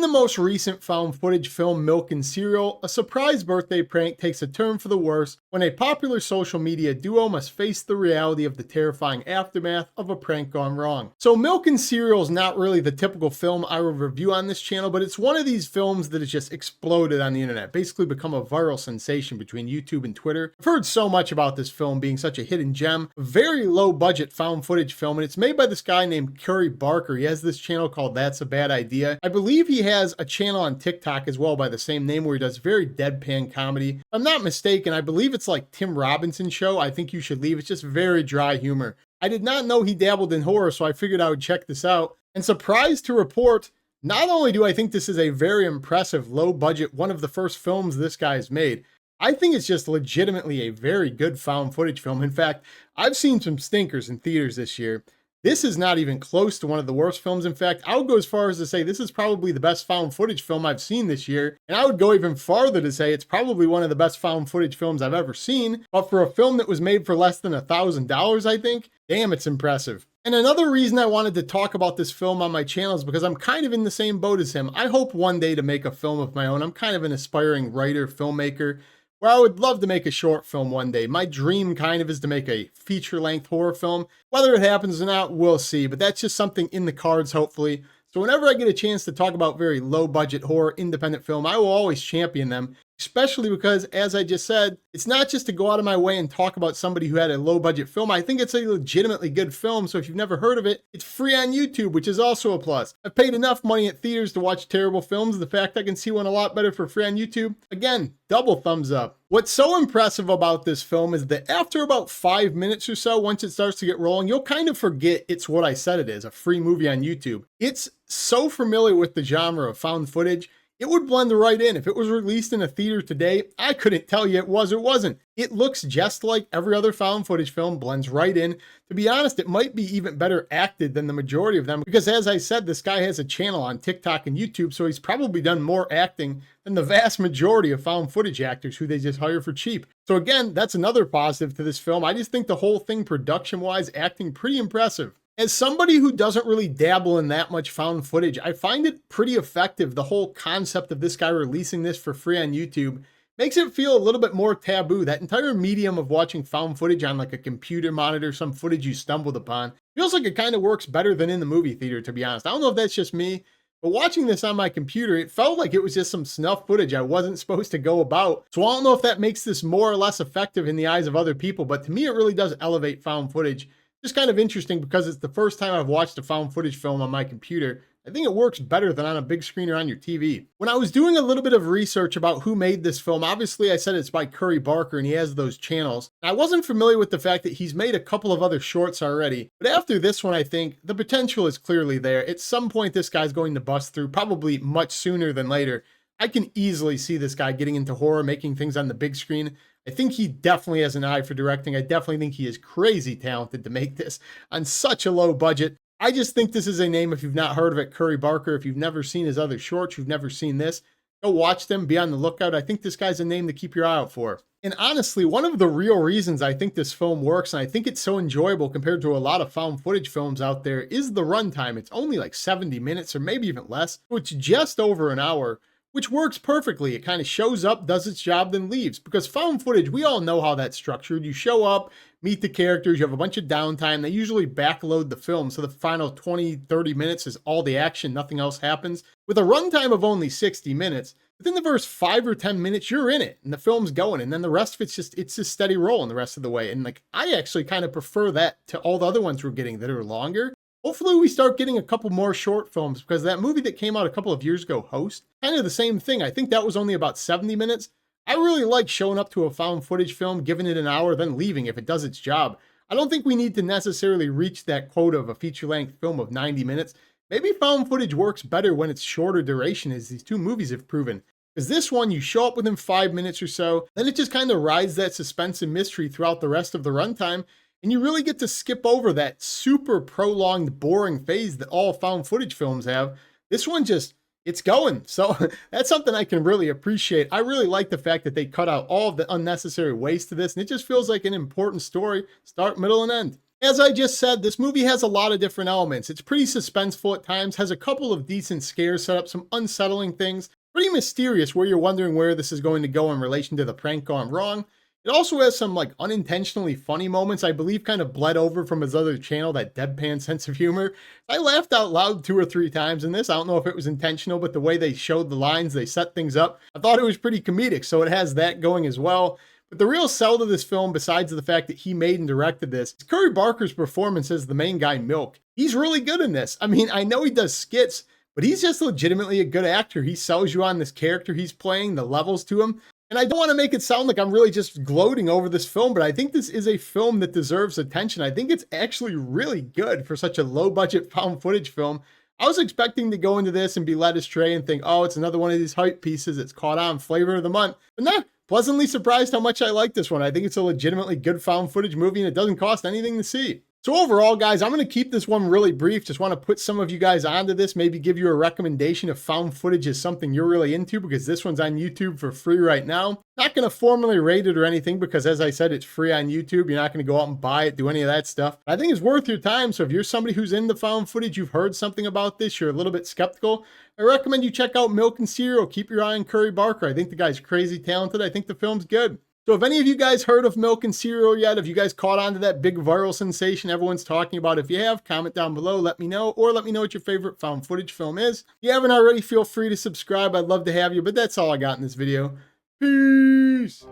In the most recent found footage film Milk and Cereal, a surprise birthday prank takes a turn for the worse when a popular social media duo must face the reality of the terrifying aftermath of a prank gone wrong. So Milk and Cereal is not really the typical film I will review on this channel, but it's one of these films that has just exploded on the internet, basically become a viral sensation between YouTube and Twitter. I've heard so much about this film being such a hidden gem, a very low budget found footage film, and it's made by this guy named Curry Barker. He has this channel called That's a Bad Idea. I believe he has a channel on TikTok as well by the same name where he does very deadpan comedy. If I'm not mistaken, I believe it's like Tim Robinson's show, I Think You Should Leave. It's just very dry humor. I did not know he dabbled in horror, so I figured I would check this out. And surprised to report, not only do I think this is a very impressive, low budget, one of the first films this guy's made, I think it's just legitimately a very good found footage film. In fact, I've seen some stinkers in theaters this year. This is not even close to one of the worst films. In fact, I would go as far as to say this is probably the best found footage film I've seen this year. And I would go even farther to say it's probably one of the best found footage films I've ever seen. But for a film that was made for less than $1,000, I think, damn, it's impressive. And another reason I wanted to talk about this film on my channel is because I'm kind of in the same boat as him. I hope one day to make a film of my own. I'm kind of an aspiring writer, filmmaker, where I would love to make a short film one day. My dream kind of is to make a feature-length horror film. Whether it happens or not, we'll see, but that's just something in the cards, hopefully. So whenever I get a chance to talk about very low-budget horror independent film, I will always champion them, especially because, as I just said, it's not just to go out of my way and talk about somebody who had a low-budget film. I think it's a legitimately good film, so if you've never heard of it, it's free on YouTube, which is also a plus. I've paid enough money at theaters to watch terrible films. The fact I can see one a lot better for free on YouTube, again, double thumbs up. What's so impressive about this film is that after about 5 minutes or so, once it starts to get rolling, you'll kind of forget it's what I said it is, a free movie on YouTube. It's so familiar with the genre of found footage, it would blend right in. If it was released in a theater today, I couldn't tell you it was or wasn't. It looks just like every other found footage film, blends right in. To be honest, it might be even better acted than the majority of them because, as I said, this guy has a channel on TikTok and YouTube, so he's probably done more acting than the vast majority of found footage actors who they just hire for cheap. So again, that's another positive to this film. I just think the whole thing, production-wise, acting, pretty impressive. As somebody who doesn't really dabble in that much found footage, I find it pretty effective. The whole concept of this guy releasing this for free on YouTube makes it feel a little bit more taboo. That entire medium of watching found footage on like a computer monitor, some footage you stumbled upon, feels like it kind of works better than in the movie theater, to be honest. I don't know if that's just me, but watching this on my computer, it felt like it was just some snuff footage I wasn't supposed to go about. So I don't know if that makes this more or less effective in the eyes of other people, but to me, it really does elevate found footage. Just kind of interesting because it's the first time I've watched a found footage film on my computer. I think it works better than on a big screen or on your TV. When I was doing a little bit of research about who made this film, obviously I said it's by Curry Barker and he has those channels. I wasn't familiar with the fact that he's made a couple of other shorts already, but after this one, I think the potential is clearly there. At some point, this guy's going to bust through, probably much sooner than later. I can easily see this guy getting into horror, making things on the big screen. I think he definitely has an eye for directing. I definitely think he is crazy talented to make this on such a low budget. I just think this is a name, if you've not heard of it, Curry Barker. If you've never seen his other shorts, you've never seen this, go watch them, be on the lookout. I think this guy's a name to keep your eye out for. And honestly, one of the real reasons I think this film works, and I think it's so enjoyable compared to a lot of found footage films out there, is the runtime. It's only like 70 minutes or maybe even less, so it's just over an hour, which works perfectly. It kind of shows up, does its job, then leaves. Because found footage, we all know how that's structured. You show up, meet the characters, you have a bunch of downtime. They usually backload the film, so the final 20, 30 minutes is all the action, nothing else happens. With a runtime of only 60 minutes, within the first 5 or 10 minutes, you're in it, and the film's going, and then the rest of it's just steady rolling the rest of the way. And like, I actually kind of prefer that to all the other ones we're getting that are longer. Hopefully we start getting a couple more short films because that movie that came out a couple of years ago, Host, kind of the same thing. I think that was only about 70 minutes. I really like showing up to a found footage film, giving it an hour, then leaving if it does its job. I don't think we need to necessarily reach that quota of a feature-length film of 90 minutes. Maybe found footage works better when it's shorter duration, as these two movies have proven. Because this one, you show up within 5 minutes or so, then it just kind of rides that suspense and mystery throughout the rest of the runtime. And you really get to skip over that super prolonged, boring phase that all found footage films have. This one just, it's going. So that's something I can really appreciate. I really like the fact that they cut out all of the unnecessary waste to this. And it just feels like an important story, start, middle, and end. As I just said, this movie has a lot of different elements. It's pretty suspenseful at times, has a couple of decent scares set up, some unsettling things, pretty mysterious where you're wondering where this is going to go in relation to the prank gone wrong. It also has some like unintentionally funny moments, I believe kind of bled over from his other channel, that deadpan sense of humor. I laughed out loud 2 or 3 times in this. I don't know if it was intentional, but the way they showed the lines, they set things up, I thought it was pretty comedic, so it has that going as well. But the real sell to this film, besides the fact that he made and directed this, is Curry Barker's performance as the main guy, Milk. He's really good in this. I mean, I know he does skits, but he's just legitimately a good actor. He sells you on this character he's playing, the levels to him. And I don't want to make it sound like I'm really just gloating over this film, but I think this is a film that deserves attention. I think it's actually really good for such a low budget found footage film. I was expecting to go into this and be led astray and think, oh, it's another one of these hype pieces. It's caught on, flavor of the month. But nah, pleasantly surprised how much I like this one. I think it's a legitimately good found footage movie and it doesn't cost anything to see. So overall, guys, I'm going to keep this one really brief. Just want to put some of you guys onto this, maybe give you a recommendation if found footage is something you're really into, because this one's on YouTube for free right now. Not going to formally rate it or anything because, as I said, it's free on YouTube. You're not going to go out and buy it, do any of that stuff. I think it's worth your time. So if you're somebody who's into found footage, you've heard something about this, you're a little bit skeptical, I recommend you check out Milk and Cereal. Keep your eye on Curry Barker. I think the guy's crazy talented. I think the film's good. So if any of you guys heard of Milk and Cereal yet, if you guys caught on to that big viral sensation everyone's talking about, if you have, comment down below, let me know, or let me know what your favorite found footage film is. If you haven't already, feel free to subscribe. I'd love to have you, but that's all I got in this video. Peace!